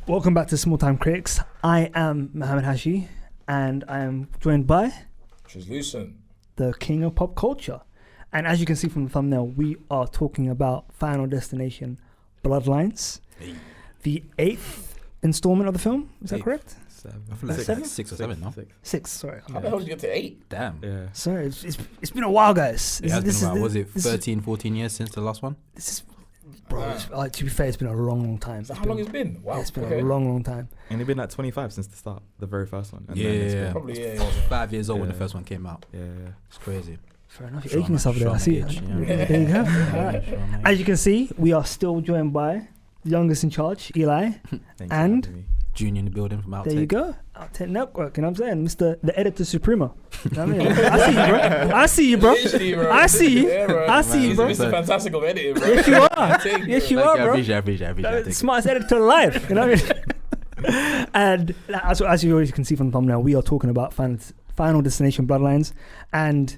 Welcome back to Small Time Critics. I am Mohammed Hashi, and I am joined by TRIZLUCENT, the king of pop culture. And as you can see from the thumbnail, we are talking about Final Destination Bloodlines, the 8th installment of the film. Is that correct? I feel like Seven? 6 or 7, no? 6, sorry. How the hell did you get to 8? Damn. Yeah. Sorry, it's been a while, guys. It has been a while. Was it 13, 14 years since the last one? This is, bro, to be fair, it's been a long time. Is that how long it's been? Wow. Yeah, it's been a long time. And it's been like 25 since the start, the very first one. And Yeah, then it's yeah. been- Probably, yeah. 5 years old when the Yeah. first one came out. Yeah. It's crazy. Fair enough. You're Show aching my- yourself there. show I my see. age, yeah. There you go. All right. Show my As age. you can see, we are still joined by the youngest in charge, Eli. Thanks for And- having me. Junior in the building from OUTTAKE. There you go. OUTTAKE Network, you know what I'm saying? The editor suprema. You know what I mean? I see you, bro. Literally, bro. I see you. Yeah, bro. I see you, He's bro. Mr. Fantastic of editing, bro. Yes, you are. Take it, Yes, you bro. are, I bro. appreciate it. The smartest editor alive. You know what I mean? And as you already can see from the thumbnail, we are talking about Final Destination Bloodlines. And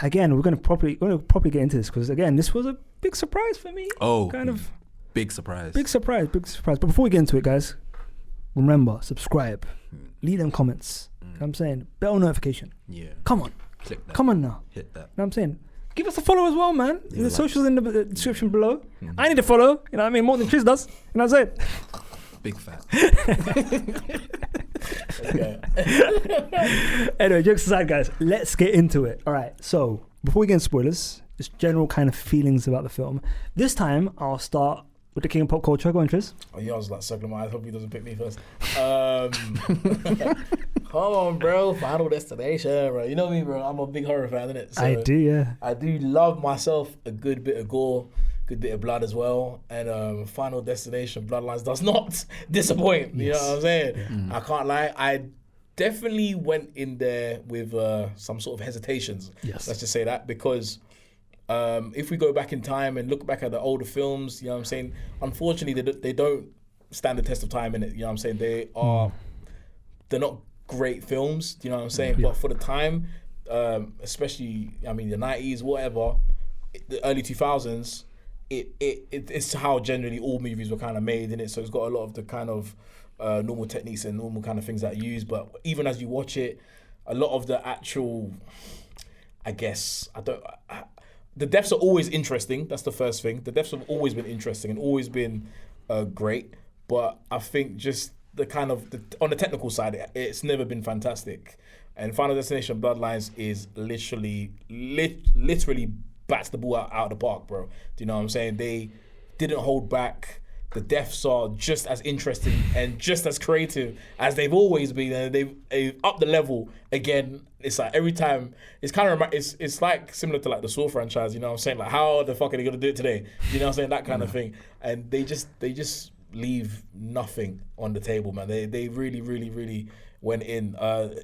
again, we're going to properly get into this because, again, this was a big surprise for me. Oh, Kind of big surprise. big surprise. But before we get into it, guys, remember, subscribe, leave them comments. You know what I'm saying? Bell notification. Yeah. Come on. Click that. Come on now. Hit that. You know what I'm saying? Give us a follow as well, man. Yeah, The socials in the description below. Mhm. I need to follow. You know what I mean? More than Chris does. You know what I'm saying? Big fat. Okay. Anyway, jokes aside, guys, let's get into it. All right. So before we get into spoilers, just general kind of feelings about the film. This time, I'll start with the king of pop culture. Go on, Tris. Oh, yeah, I was like circling my eyes. Hope he doesn't pick me first. Come on, bro. Final Destination, bro. You know me, bro. I'm a big horror fan, innit? So I do, yeah. I do love myself a good bit of gore, good bit of blood as well. And Final Destination Bloodlines does not disappoint. You know what I'm saying? I can't lie. I definitely went in there with some sort of hesitations. Yes. Let's just say that because if we go back in time and look back at the older films, you know what I'm saying? Unfortunately, they don't stand the test of time in it. You know what I'm saying? They're not great films. You know what I'm saying? Yeah. But for the time, especially, I mean, the 90s, whatever, the early 2000s, it's how generally all movies were kind of made in it. So it's got a lot of the kind of normal techniques and normal kind of things that are used. But even as you watch it, a lot of the actual, I guess, the deaths are always interesting. That's the first thing. The deaths have always been interesting and always been great. But I think just the kind of, on the technical side, it's never been fantastic. And Final Destination Bloodlines is literally bats the ball out of the park, bro. Do you know what I'm saying? They didn't hold back. The deaths are just as interesting and just as creative as they've always been, and they've upped the level again. It's like every time, it's kind of it's like similar to like the Saw franchise. You know what I'm saying? Like, how the fuck are they gonna do it today? You know what I'm saying? That kind of thing. And they just leave nothing on the table, man. They really went in.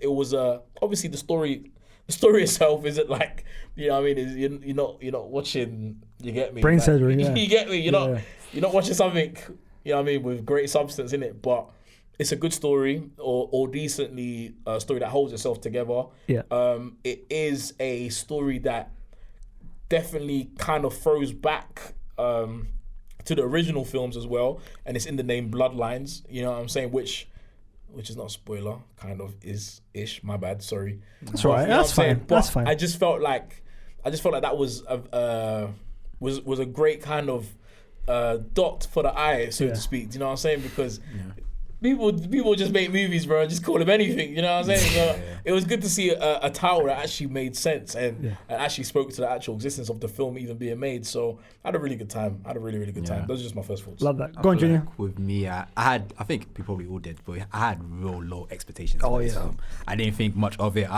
It was obviously the story itself isn't like, you know what I mean? You're not watching. You get me? Brain Like, surgery, yeah. You get me? You're not watching something, you know what I mean, with great substance in it, but it's a good story or decently a story that holds itself together. Yeah. It is a story that definitely kind of throws back to the original films as well, and it's in the name Bloodlines, you know what I'm saying, which is not a spoiler, kind of is-ish, my bad, sorry. That's all right. You know That's what I'm saying? fine. But That's fine. I just felt like that was a great kind of dot for the eye, so to speak. Do you know what I'm saying? Because people just make movies, bro, and just call them anything. You know what I'm saying? So it was good to see a title that actually made sense and actually spoke to the actual existence of the film even being made. So I had a really good time. I had a really good time. Those are just my first thoughts. Love that. I Go on, feel Junior. like with me, I think we probably all did, but I had real low expectations. Oh, for this yeah. film. I didn't think much of it.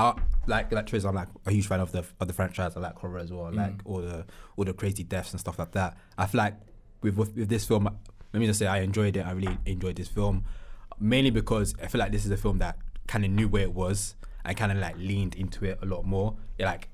Like Triz, I'm like a huge fan of the franchise. I like horror as well, like all the crazy deaths and stuff like that. I feel like with this film, let me just say I enjoyed it. I really enjoyed this film, mainly because I feel like this is a film that kind of knew where it was and kind of like leaned into it a lot more. Like,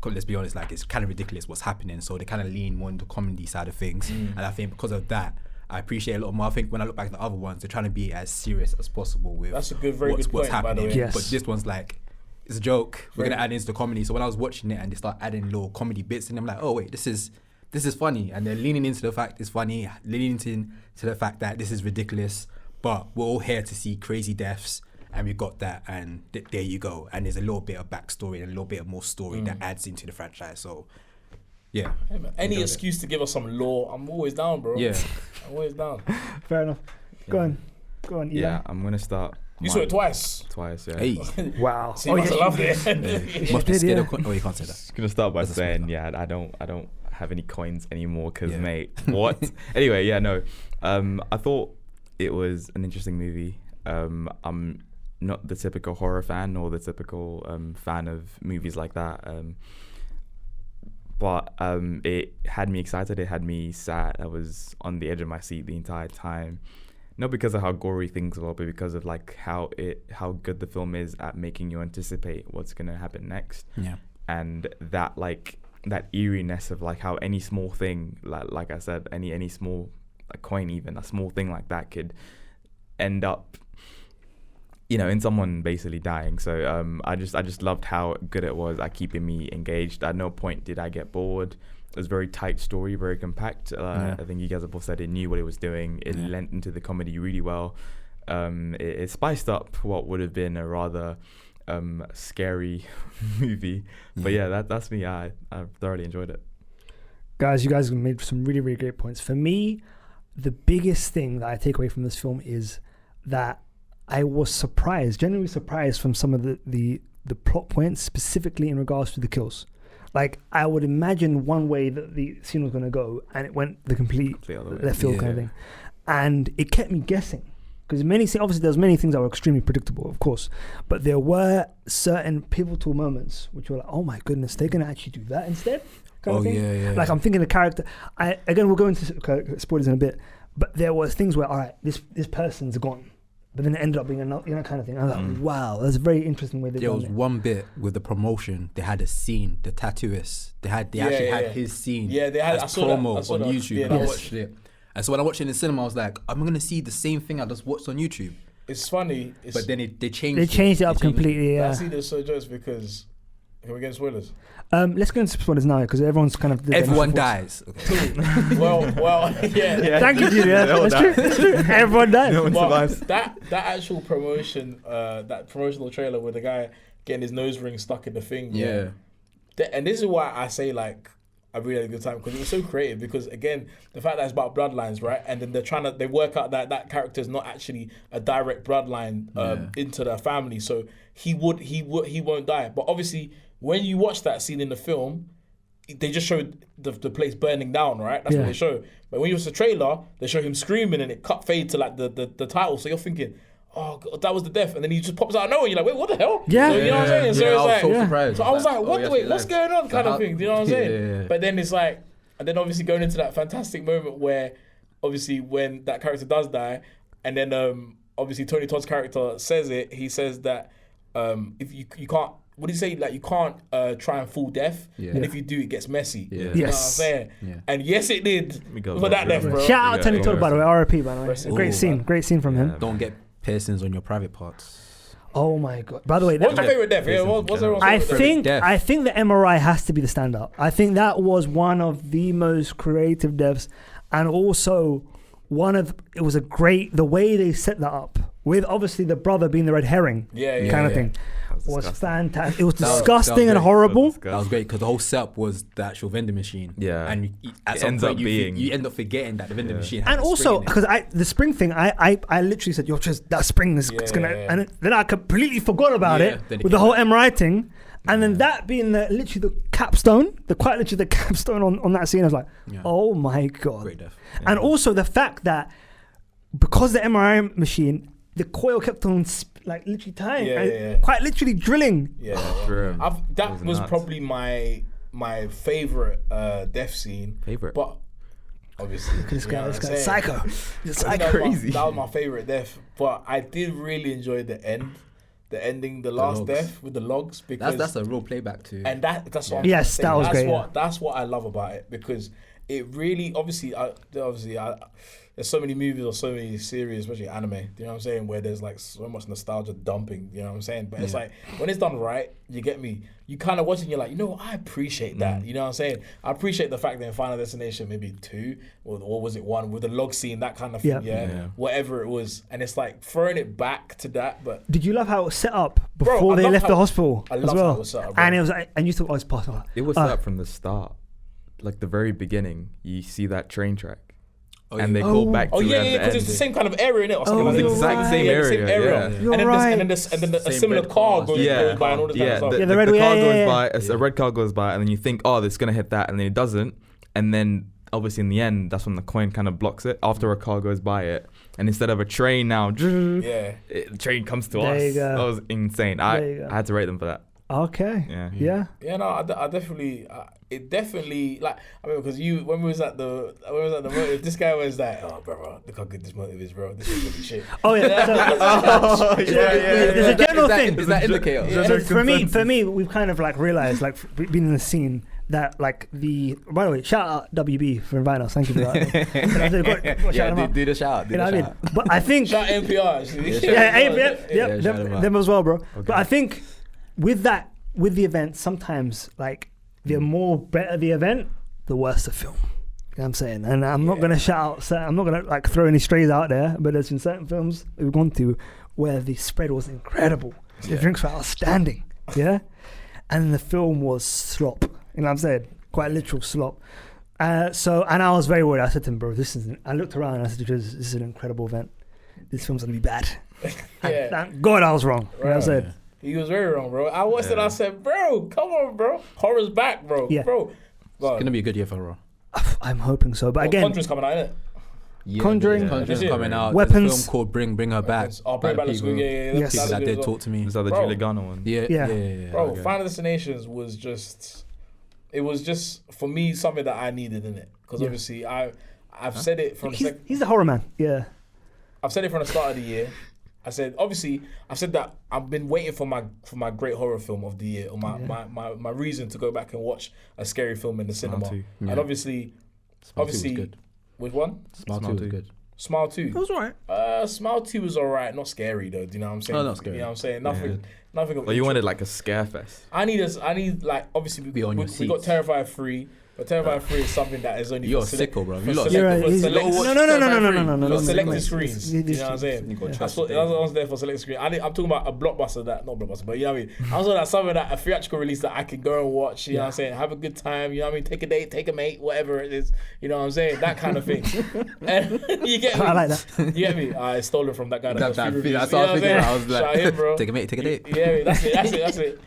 let's be honest, like it's kind of ridiculous what's happening, so they kind of lean more into the comedy side of things. And I think because of that, I appreciate a lot more. I think when I look back at the other ones, they're trying to be as serious as possible with That's a good, very what's good point, by the happening. way. Yes. But this one's like, it's a joke. We're Right. gonna add into the comedy. So when I was watching it and they start adding little comedy bits, and I'm like, oh wait, this is this is funny, and they're leaning into the fact it's funny, leaning into the fact that this is ridiculous, but we're all here to see crazy deaths, and we got that, and there you go. And there's a little bit of backstory and a little bit of more story that adds into the franchise. So, yeah. Hey, man, any excuse to give us some lore, I'm always down, bro. Yeah. I'm always down. Fair enough. Go on, Eli. Yeah, I'm gonna start. You saw it twice. Twice, yeah. Hey. Wow. So you must have loved it. Must be did, scared yeah. of oh, you can't say that. Just gonna start by That's a saying, smart yeah, I don't have any coins anymore because, Yeah. mate, what? Anyway, yeah, no. I thought it was an interesting movie. I'm not the typical horror fan or the typical fan of movies like that. But it had me excited. It had me sad. I was on the edge of my seat the entire time. Not because of how gory things were, but because of like how good the film is at making you anticipate what's gonna happen next. Yeah. And that that eeriness of like how any small thing, like I said, any small coin, even a small thing like that could end up, in someone basically dying. So I just loved how good it was at keeping me engaged. At no point did I get bored. It was a very tight story, very compact. I think you guys have both said it knew what it was doing. It lent into the comedy really well. It spiced up what would have been a rather scary movie. But yeah, that's me. I thoroughly enjoyed it. Guys, you guys made some really, really great points. For me, the biggest thing that I take away from this film is that I was genuinely surprised from some of the plot points, specifically in regards to the kills. Like, I would imagine one way that the scene was going to go, and it went the complete left field kind of thing. And it kept me guessing. Because obviously there's many things that were extremely predictable, of course. But there were certain pivotal moments which were like, oh my goodness, they're going to actually do that instead? Kind of thing. Yeah. Like, I'm thinking the character... Again, we'll go into spoilers in a bit. But there was things where, all right, this person's gone. But then it ended up being another, kind of thing. I was like, wow, that's a very interesting way they did it. There was one bit with the promotion. They had a scene. The tattooist. They actually had his scene. Yeah, they had. as promo on YouTube. Yeah, And I watched it. And so when I watched it in the cinema, I was like, I'm gonna see the same thing I just watched on YouTube. It's funny. But then they changed. They changed it up completely. Yeah. I see this so just because. Can we get spoilers? Let's go into spoilers now because everyone's kind of... Everyone dies. Okay. well, yeah. Thank you, Julia. That's true. Everyone dies. No one survives. That actual promotion, that promotional trailer with the guy getting his nose ring stuck in the thing. Yeah. And this is why I say, like, I really had a good time because it was so creative. Because again, the fact that it's about bloodlines, right? And then they work out that character is not actually a direct bloodline into their family, so he won't die. But obviously, when you watch that scene in the film, they just showed the place burning down, right? That's what they show. But when you watch the trailer, they show him screaming and it fade to like the title. So you're thinking, oh God, that was the death, and then he just pops out of nowhere. You're like, wait, what the hell? Yeah. So, you know what I'm saying? So I was it's so like, surprised. so I was like, what? yes, Wait, what's going on? Kind of thing. Do you know what I'm saying? Yeah. But then it's like, and then obviously going into that fantastic moment where, obviously, when that character does die, and then obviously Tony Todd's character says it. He says that if you can't. What do you say? Like, you can't try and fool death, and if you do, it gets messy. Yeah. You know what I'm saying? Yeah. And yes, it did for that death, bro. Shout out Tony Todd, by the way. R.I.P. by the way. Rest in Great peace, scene. man. Great scene from him. Don't get piercings on your private parts. Oh my God. By the way, What's your favorite death? Yeah, what's everyone's favorite death? I think the MRI has to be the standout. I think that was one of the most creative deaths, and also it was the way they set that up with obviously the brother being the red herring kind of thing was fantastic. It was disgusting and horrible. That was great because the whole setup was the actual vending machine. Yeah. And at some point you end up forgetting that the vending machine had And also, because the spring thing, I literally said, yo, just that spring is gonna, and then I completely forgot about it with the whole MRI thing. And then that being literally the capstone, quite literally the capstone on that scene, I was like, oh my God. Great death. Yeah. And also the fact that because the MRI machine, the coil kept on literally tying, quite literally drilling. That was probably my favorite death scene. But obviously, this guy psycho. He's crazy. That was my favorite death. But I did really enjoy the ending, the last death with the logs, because that's a real playback too. And that's what that was great. That's what I love about it, because it really obviously there's so many movies or so many series, especially anime, you know what I'm saying, where there's like so much nostalgia dumping, you know what I'm saying? But it's like, when it's done right, you get me, you kind of watch it and you're like, you know what, I appreciate that, you know what I'm saying? I appreciate the fact that in Final Destination, maybe 2, or was it 1, with the log scene, that kind of thing, whatever it was. And it's like throwing it back to that, but... Did you love how it was set up before they left the hospital I as love well? how it was set up, bro. And it was, and you thought, oh, it's possible. It was set up from the start. Like the very beginning, you see that train track. And they go back to because it's the same kind of area, innit? Or something like that. It's the exact same area. You're and then right. And then a similar car goes by and all this kind of stuff. The car goes by, a red car goes by, and then you think, oh, this is going to hit that, and then it doesn't. And then, obviously, in the end, that's when the coin kind of blocks it after a car goes by it. And instead of a train now, the train comes to us. You go. That was insane. I had to rate them for that. Okay. Yeah. Yeah, no, I definitely, it definitely, like, I mean, because when we was at the motive, this guy was like, oh, bro, look how good this motive is, bro. This is really shit. Oh, yeah. There's a general thing. Is that indicator? Yeah. For me, we've kind of like realized, like, being in the scene, that like by the way, shout out WB for inviting us. Thank you for that. Do the shout. You know what I mean? But I think shout NPR actually. Them as well, bro. Okay. But I think with the event, sometimes like the more better the event, the worse the film. You know what I'm saying? And I'm not gonna shout out. I'm not gonna like throw any strays out there. But there's been certain films we've gone to where the spread was incredible. The drinks were outstanding. Yeah, and the film was slop. You know what I'm saying? Quite literal slop. And I was very worried. I said to him, bro, I looked around and I said, this is an incredible event. This film's going to be bad. Thank God I was wrong. Right. You know what I'm saying? He was very wrong, bro. I watched it. I said, bro, come on, bro. Horror's back, bro. Yeah. Bro. It's going to be a good year for horror. I'm hoping so. But again... Conjuring's coming out, isn't it? Yeah, Conjuring's coming out. Weapons. There's a film called Bring Her Back. Bring Back the School. Yes. People that did talk to me. Is that the Julia Garner one? Yeah. Bro, Final Destinations was just... It was just, for me, something that I needed in it. Because obviously, I've said it from... He's the horror man, yeah. I've said it from the start of the year. I've said that I've been waiting for my great horror film of the year, or my reason to go back and watch a scary film in the cinema. And obviously, was good. Which one? Smile 2 was good. Smile 2. It was alright. Smile 2 was alright, not scary though. Do you know what I'm saying? No, not scary. You know what I'm saying? Nothing. Of well, you wanted like a scare fest. I need like obviously we got Terrifier 3. But Terrifier 3 is something that is only you're for sicko, bro. You for lost. No. Selected screens. You know what I'm saying? I was there for selected screen. I'm talking about a blockbuster not blockbuster, but you know what I mean. I was on that something that a theatrical release that I can go and watch. You know what I'm saying? Have a good time. You know what I mean? Take a date, take a mate, whatever it is. You know what I'm saying? That kind of thing. And you get me? I like that. You get me? I stole it from that guy. That's what I was thinking. I was like, shout him, bro. Take a mate, take a date. Yeah, that's it.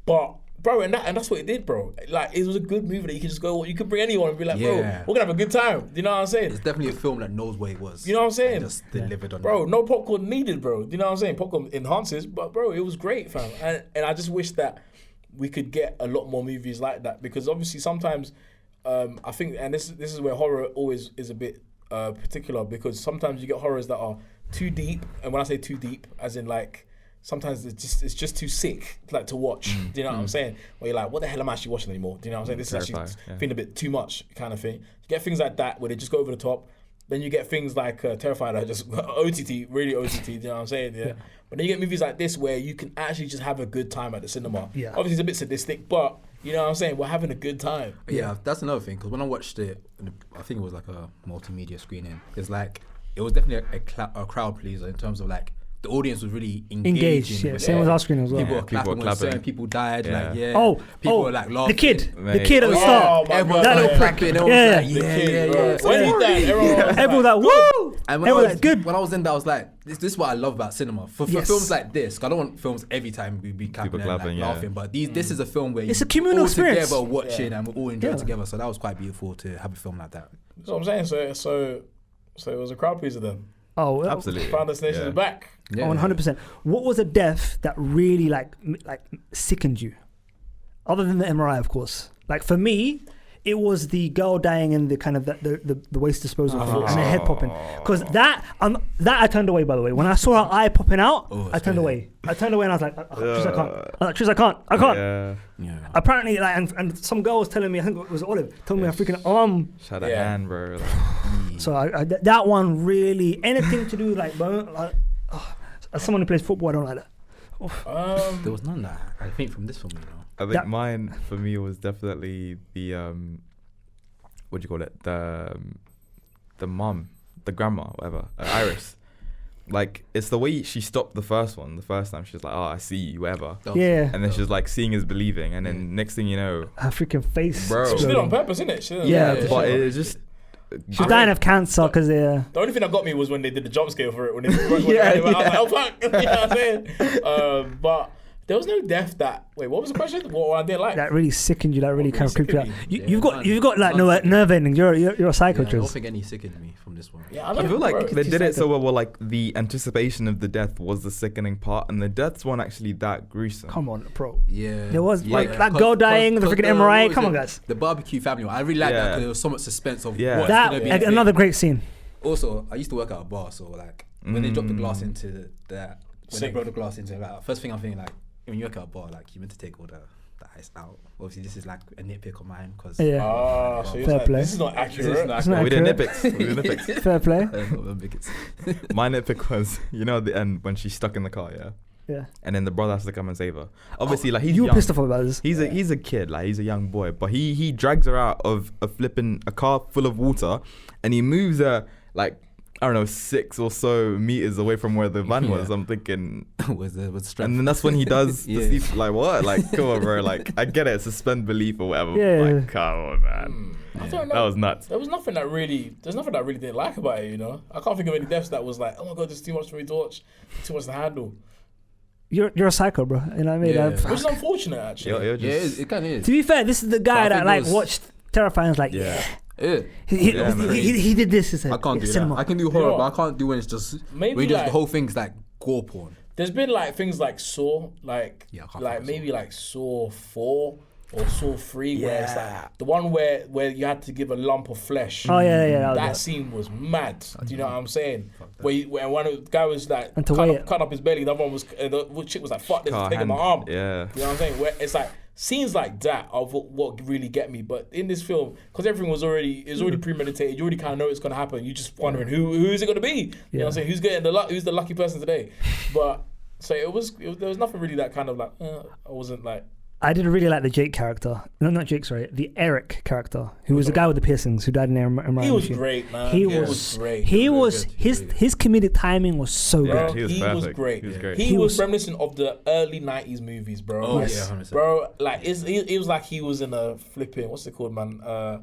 But. Bro, and that's what it did, bro. Like, it was a good movie that you could just go, you could bring anyone and be like, bro, we're gonna have a good time. You know what I'm saying? It's definitely a film that knows what it was. You know what I'm saying? And just delivered on bro, that. No popcorn needed, bro. You know what I'm saying? Popcorn enhances, but bro, it was great, fam. And I just wish that we could get a lot more movies like that, because obviously sometimes, I think, and this is where horror always is a bit particular, because sometimes you get horrors that are too deep, and when I say too deep, as in like, sometimes it's just too sick like to watch. Do you know what I'm saying? Where you're like, what the hell am I actually watching anymore? Do you know what I'm saying? This is actually feeling a bit too much kind of thing. You get things like that where they just go over the top. Then you get things like Terrifier that are just OTT, really OTT. Do you know what I'm saying? Yeah. But then you get movies like this where you can actually just have a good time at the cinema. Yeah. Obviously it's a bit sadistic, but you know what I'm saying? We're having a good time. Yeah, that's another thing. Because when I watched it, I think it was like a multimedia screening. It's like, it was definitely a crowd pleaser in terms of like, the audience was really engaging. Same as our screen as well. People were clapping when certain people died. People were like laughing. The kid at the start. Everyone that little prick. When he died, everyone was like, woo! And when I was in there, I was like, this is what I love about cinema. For films like this, 'cause I don't want films every time we be clapping and laughing, but this is a film where it's a communal experience. Together watching and we're all enjoying together. So that was quite beautiful to have a film like that. That's what I'm saying. So it was a crowd pleaser then. Oh, absolutely. Final Destination is back. Yeah. 100%. What was a death that really like sickened you? Other than the MRI, of course. Like for me, it was the girl dying and the kind of the waste disposal thing and the head popping. Because that I turned away, by the way. When I saw her eye popping out, I turned away. I turned away and I was like, Triz, I can't. I was like, Triz, I can't. Yeah. Apparently, like, and some girl was telling me, I think it was Olive, told me her freaking arm. Shut a hand, bro. So that one really, anything to do like, as someone who plays football, I don't like that. There was none that I think from this film, you know. I think mine for me was definitely the what do you call it? The mom, the grandma, whatever, Iris. Like, it's the way she stopped the first time. She was like, "Oh, I see you," whatever. Yeah. And then she was like, "Seeing is believing," and then next thing you know, her freaking face. Bro. She did it on purpose, isn't it? Yeah, but it just. She's dying of cancer because the only thing that got me was when they did the jump scare for it. When they I was like, oh fuck, you know what I'm saying? But there was no death that. Wait, what was the question? What I didn't like? That really sickened you. That really kind of creeped you out. You've got like no nerve ending. You're a psycho. I don't think any sickened me from this one. Yeah, I feel like they did it so well. Like the anticipation of the death was the sickening part, and the deaths weren't actually that gruesome. Come on, bro. Yeah, there was like that girl dying, the freaking MRI. Come on, guys. The barbecue family one. I really like that because there was so much suspense of what's that. Gonna be Another great scene. Also, I used to work at a bar, so like when they dropped the glass into that, when they brought the glass into that, first thing I'm thinking like. When you work at a bar, like you meant to take all the ice out. Obviously, this is like a nitpick of mine because so fair play. This is not accurate. We did nitpicks. Fair play. My nitpick was, you know, at the end when she's stuck in the car, yeah. And then the brother has to come and save her. Obviously, like he's you were young. pissed off about this. He's a kid, like he's a young boy, but he drags her out of a car full of water, and he moves her like. I don't know, 6 or so meters away from where the van was. I'm thinking, was strength. And then that's when he does the sleep. Like what? Like come on, bro. Like I get it, suspend belief or whatever. Yeah. Like come on, man. I don't know. That was nuts. There's nothing that I really didn't like about it. You know, I can't think of any deaths that was like, oh my god, there's too much for me to watch, too much to handle. You're a psycho, bro. You know what I mean? Yeah. Which is unfortunate, actually. It kind of is. To be fair, this is the guy that like watched Terrifying. Was like, He did this. He said, I can't do cinema. that. I can do horror, but I can't do when it's just the whole thing's like gore porn. There's been like things like Saw, like maybe like Saw 4 or Saw 3, where it's like the one where you had to give a lump of flesh. Oh yeah. That scene was mad. Do you know what I'm saying? Where one of the guy was like cut up his belly, the other one was the chick was like, fuck this, taking my arm. Yeah. You know what I'm saying? Where it's like scenes like that are what really get me. But in this film, because everything was already premeditated, you already kind of know it's gonna happen. You're just wondering who is it gonna be? You know what I'm saying? Who's getting who's the lucky person today? But so there was nothing really that kind of like I wasn't like. I didn't really like the Jake character. No, not Jake, sorry. The Eric character, who was the guy with the piercings, who died in the MRI He was great, man. He was great. His comedic timing was so good. He was great. He was reminiscent of the early 90s movies, bro. Oh, yes. Yeah, 100%. Bro, like, it was like he was in a flipping, what's it called, man? I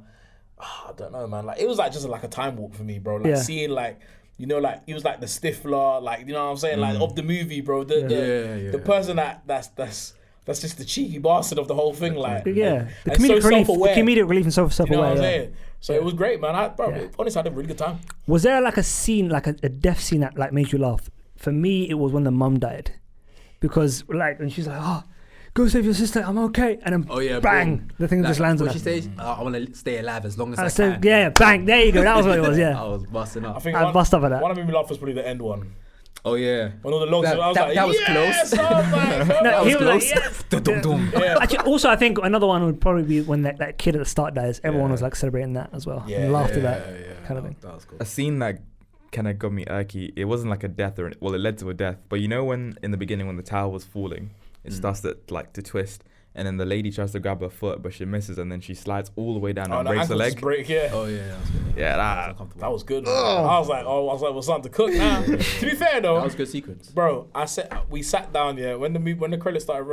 don't know, man. Like, it was like just like a time warp for me, bro. Like, seeing, like, you know, like, he was like the Stifler, like, you know what I'm saying? Like, of the movie, bro. The person that's just the cheeky bastard of the whole thing, like the comedic relief and so self-aware. You know what I'm saying? So it was great, man. Honestly, I had a really good time. Was there like a scene, like a death scene that like made you laugh? For me, it was when the mum died, because like when she's like, "Oh, go save your sister, I'm okay," and then bang, the thing just lands on her. She says, "I want to stay alive as long as I can." Yeah, bang, there you go. That was what it was. Yeah, I was busting up. I bust up at that. One that made me laugh was probably the end one. Oh yeah, when all the logs, I was like, that was yes! close. Oh my God. That was close. Like, yes. Yeah. Actually, also I think another one would probably be when that kid at the start dies. Everyone was like celebrating that as well. And laughed at that kind of thing. That was cool. A scene that kind of got me irky. It wasn't like a death it led to a death. But you know when in the beginning when the tower was falling, it starts to twist. And then the lady tries to grab her foot, but she misses, and then she slides all the way down and breaks her leg. Oh yeah, that was good. That was good. I was like, well, something to cook now. To be fair though, that was a good sequence, bro. We sat down when the credits started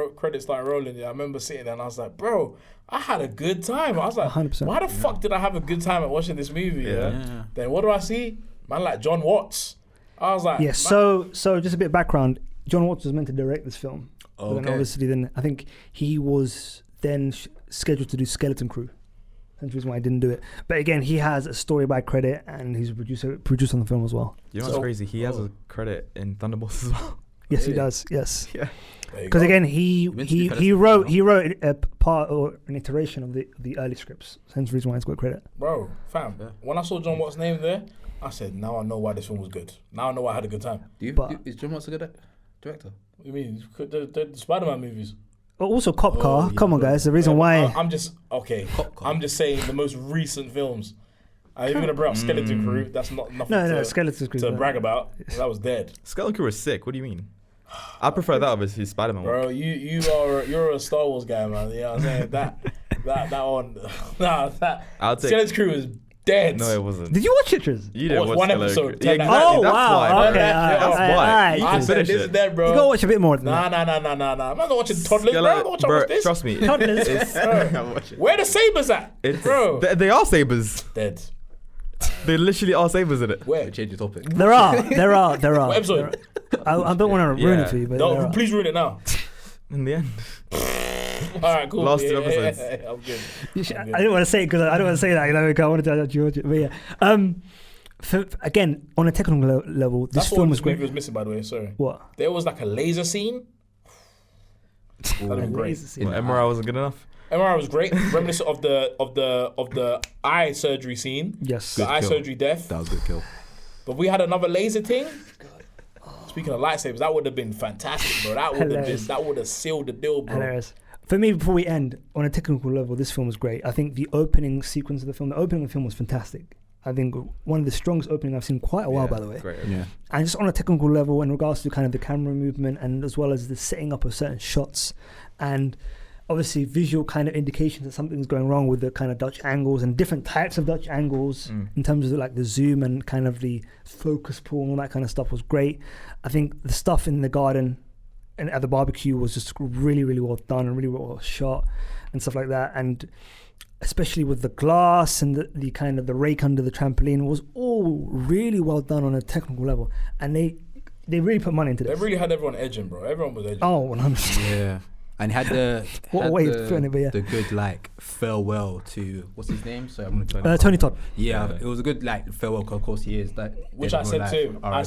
rolling. I remember sitting there and I was like, bro, I had a good time. I was like, 100%. Why the fuck did I have a good time at watching this movie? Yeah. Then what do I see? Man, like John Watts. I was like, yeah. So just a bit of background. John Watts was meant to direct this film. But then obviously, then I think he was then scheduled to do Skeleton Crew. That's the reason why I didn't do it. But again, he has a story by credit, and he's a producer on the film as well. You know what's crazy? He has a credit in Thunderbolts as well. Yes, he Really? does. Yes, Yeah. There you because go. again, Eventually he Palestine wrote now. a part or an iteration of the early scripts. Hence the reason why he's got credit. Bro, fam, Yeah. when I saw John Watts' name there, I said, now I know why this film was good. Now I know why I had a good time. Is John Watts a good director? What do you mean? The Spider-Man movies. But also Cop Car. yeah, Come on, bro. guys. The reason why. I'm just, okay. Cop Car. I'm just saying the most recent films. I'm even going to bring up Skeleton Crew. That's nothing No, to, Skeleton Crew. to brag about. That was dead. Skeleton Crew was sick. What do you mean? I prefer that over his Spider-Man one. Bro, you're a Star Wars guy, man. You know what I'm saying? That one. Nah, that I'll take. Skeleton Crew is dead. No, it wasn't. Did you watch it, Triz? You didn't watched watch one Skeleton episode. Crew. Yeah, Tell exactly. Oh, That's wow. why. Okay, That's alright, why. alright. You I can said finish this is it. dead, bro. You gotta watch a bit more than Nah. I'm not watching toddlers, bro. I'm not watching Bro, this. trust me. Toddlers. It's- Where the sabers at, bro? They are sabers. Dead. They literally are sabers in it. Where? Change the topic. There are. What episode? I don't want to ruin Yeah. it for you, but there No, are. please ruin it now. In the end. All right, cool. Last two episodes. I'm good. You should- I'm good. I didn't want to say it because I don't want to say that. You know, I wanted to watch it, but yeah. Again, on a technical level, this That's what film this was movie great. was missing, by the way. Sorry. What? There was like a laser scene. That'd have been great. Laser scene. What, MRI wasn't good enough? MRI was great. Reminiscent of the eye surgery scene, Yes. the Good eye kill. surgery death. That was a good kill. But we had another laser thing. Speaking of lightsabers, that would have been fantastic, bro. Hilarious. That would have sealed the deal, bro. Hilarious. For me, before we end, on a technical level, this film was great. I think the opening sequence of the opening of the film was fantastic. I think one of the strongest opening I've seen in quite a while, by the way. Great. Yeah. And just on a technical level, in regards to kind of the camera movement and as well as the setting up of certain shots and obviously visual kind of indications that something's going wrong with the kind of Dutch angles and different types of Dutch angles in terms of like the zoom and kind of the focus pull and all that kind of stuff was great. I think the stuff in the garden and at the barbecue was just really, really well done and really well shot and stuff like that. And especially with the glass and the kind of the rake under the trampoline was all really well done on a technical level. And they really put money into They this. really had everyone edging, bro. Everyone was edging. Oh, 100%. Yeah. And had the What a had way of the- putting it, but yeah. the good like farewell to what's his name? So I'm gonna Tony Todd. Yeah, Yeah. it was a good like farewell. 'Cause of course, he is that. Which I said to him. I RIP.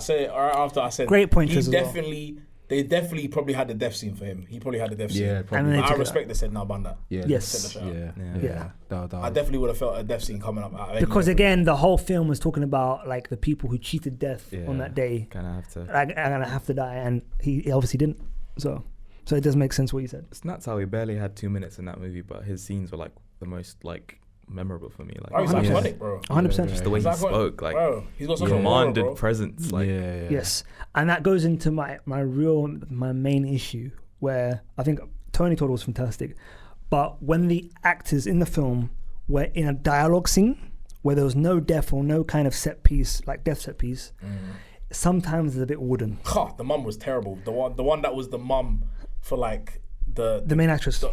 said right after I said Great point, he Triz, as well. definitely they definitely probably had the death scene for him. He probably had the death scene. Yeah, And probably. then But took I it respect they said no banda. Yeah. Yes. Set the show. Yeah. Yeah. That I definitely would have felt a death scene coming up out of Because any of again, the whole film was talking about like the people who cheated death on Yeah. that day. Kind of have to. Like, I'm gonna have to die, and he obviously didn't. So it does make sense what you said. It's nuts how he barely had 2 minutes in that movie, but his scenes were like the most like memorable for me. Like, Oh, he's 100%. iconic, bro. 100%. just the way He's he iconic. spoke, like Bro, he's got such a aura, commanded bro. presence. Like, yeah. Yes, and that goes into my main issue, where I think Tony Todd was fantastic, but when the actors in the film were in a dialogue scene where there was no death or no kind of set piece, like death set piece, sometimes it's a bit wooden. Ha, the mum was terrible. The one that was the mum for like the The main actress. the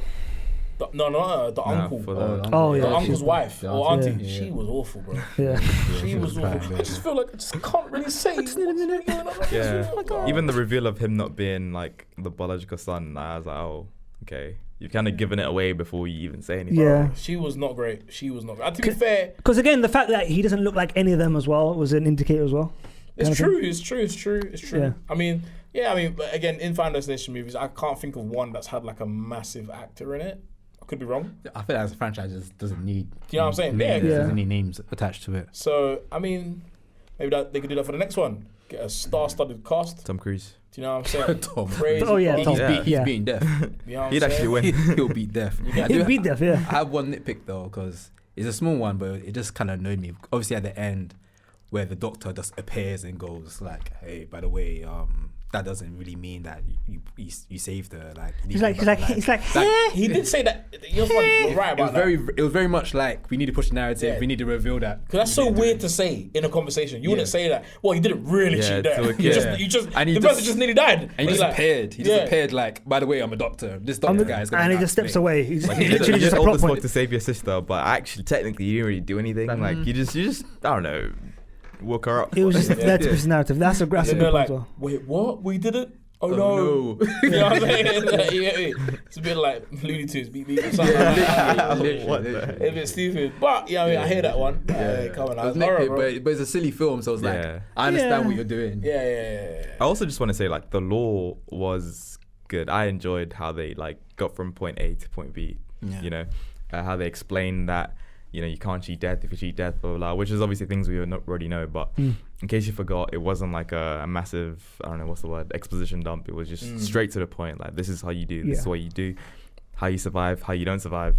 uncle. for the- Oh, The yeah, uncle's she- wife the or auntie. auntie, yeah. She was awful, bro. Yeah. She was awful. I just feel like I just can't really say. what's going on. Yeah. Even the reveal of him not being like the biological son, I was like, oh, okay. You've kind of given it away before you even say anything. Yeah. She was not great. She was not great. To be fair, Because again, the fact that he doesn't look like any of them as well was an indicator as well. it's Kind of true. It's true. It's true. It's true. Yeah. I mean, but again, in Final Destination movies, I can't think of one that's had like a massive actor in it. I could be wrong. I feel like as a franchise just doesn't need. Do you know what I'm saying? names. Yeah. Yeah. There's any names attached to it. So I mean, maybe they could do that for the next one. Get a star-studded cast. Tom Cruise. Do you know what I'm saying? Tom. Crazy Oh, yeah, cast. Tom. He's Yeah. beating death. You know what I'm He'd actually saying? win. He'll beat death. He'll beat death, I yeah. have one nitpick though, because it's a small one, but it just kind of annoyed me. Obviously, at the end, where the doctor just appears and goes like, "Hey, by the way, that doesn't really mean that you saved her." Like, you need He's to like, go he's back like, in life. hey. He did say that. You're right It was about that. it was very much like we need to push the narrative. Yeah. We need to reveal that. Because that's so weird to say in a conversation. You wouldn't say that. Well, he didn't really Yeah, cheat to a that. kid. You just, And he the just- person just nearly died. And he He's just like, appeared. He yeah. just appeared like, by the way, I'm a doctor. This doctor guy is gonna. And he like just steps explain. away. He's Like, literally you just a all plot this work point. to save your sister, but actually, technically, you didn't really do anything. Like, you just, I don't know, woke her up. It was just Yeah. there to push the narrative. That's a And good then point they're as like, well. wait, what? We did it? Oh no. You know what I'm saying? It's a bit like Looney Tunes, beep beep or something like that. It's a bit stupid. But yeah, I mean, I hear that one. Come on, it's horror, bro. But it's a silly film, so it's like, I understand what you're doing. Yeah. I also just want to say, like, the lore was good. I enjoyed how they like got from point A to point B. You know, how they explained that, you know, you can't cheat death. If you cheat death, blah, blah, blah, which is obviously things we already know. But in case you forgot, it wasn't like a massive, I don't know, what's the word, exposition dump. It was just straight to the point. Like, this is how you do, this is what you do, how you survive, how you don't survive,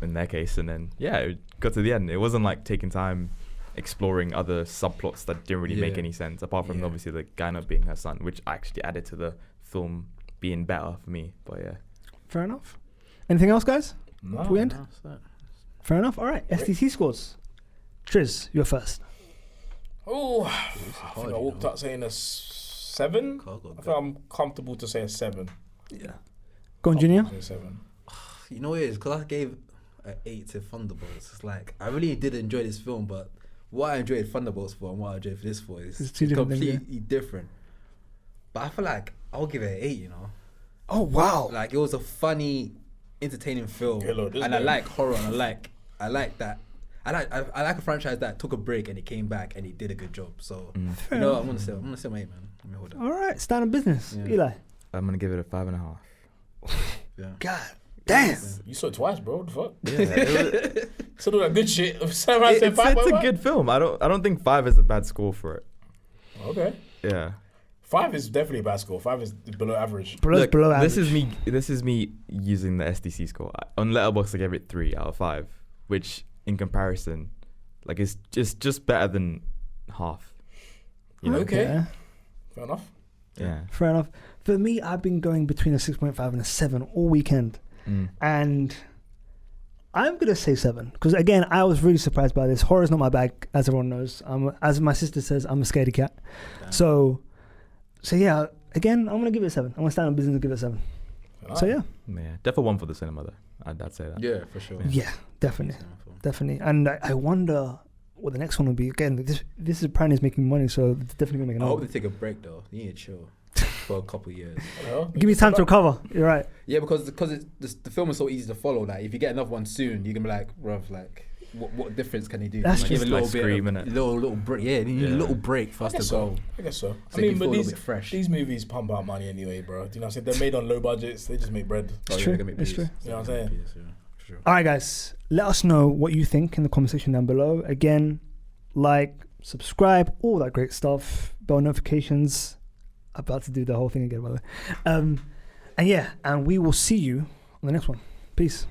in their case. And then, it got to the end. It wasn't like taking time exploring other subplots that didn't really make any sense, apart from obviously the guy not being her son, which actually added to the film being better for me. But yeah. Fair enough. Anything else, guys? No. Before we end? Fair enough. All right. STC scores. Triz, you're first. Oh, I think I walked out saying a 7. I think I'm comfortable to say a 7. Yeah. Go on, Junior. 7. You know what it is? Because I gave an 8 to Thunderbolts. It's like, I really did enjoy this film, but what I enjoyed Thunderbolts for and what I enjoyed for this for is completely different. But I feel like I'll give it an 8, you know? Oh, wow. Like, it was a funny, entertaining film. And I like horror, and I like that. I like a franchise that took a break and it came back and it did a good job. So you know, I'm gonna say my 8, man. Let me hold it. All right, standard business. Eli. I'm gonna give it a 5.5. Yeah. God damn. You saw it twice, bro. What the fuck? Yeah, So do that good shit. it's a good film. I don't think 5 is a bad score for it. Okay. Yeah. 5 is definitely a bad score. 5 is below average. Look, below average. This is me using the SDC score. On Letterboxd, I gave it 3 out of 5, which in comparison, like, it's just better than half. You know? Okay. Fair enough. Yeah. Fair enough. For me, I've been going between a 6.5 and a 7 all weekend. And I'm going to say 7. Because, again, I was really surprised by this. Horror's not my bag, as everyone knows. As my sister says, I'm a scaredy cat. Damn. So yeah, again, I'm going to give it a 7. I'm going to stand on business and give it a 7. So, yeah. Yeah. Definitely one for the cinema, though. I'd say that. Yeah, for sure. Yeah, definitely. Definitely. And I wonder what the next one will be. Again, this is apparently is making money, so it's definitely going to make I an hope they take a break, though. You need to chill for a couple of years. Give me time to recover. You're right. Yeah, because the film is so easy to follow. Like, if you get another one soon, you can be like, bruv, like, what difference can he do? That's like, just give a little bit, Scream, innit? little break. Yeah, you need a little break for us to go. I guess so. So I mean, but these movies pump out money anyway, bro. Do you know what I'm saying? They're made on low budgets. They just make bread. It's true. It's true. You know what I'm saying? Sure. All right, guys. Let us know what you think in the comment section down below. Again, like, subscribe, all that great stuff. Bell notifications. About to do the whole thing again, by the way. And we will see you on the next one. Peace.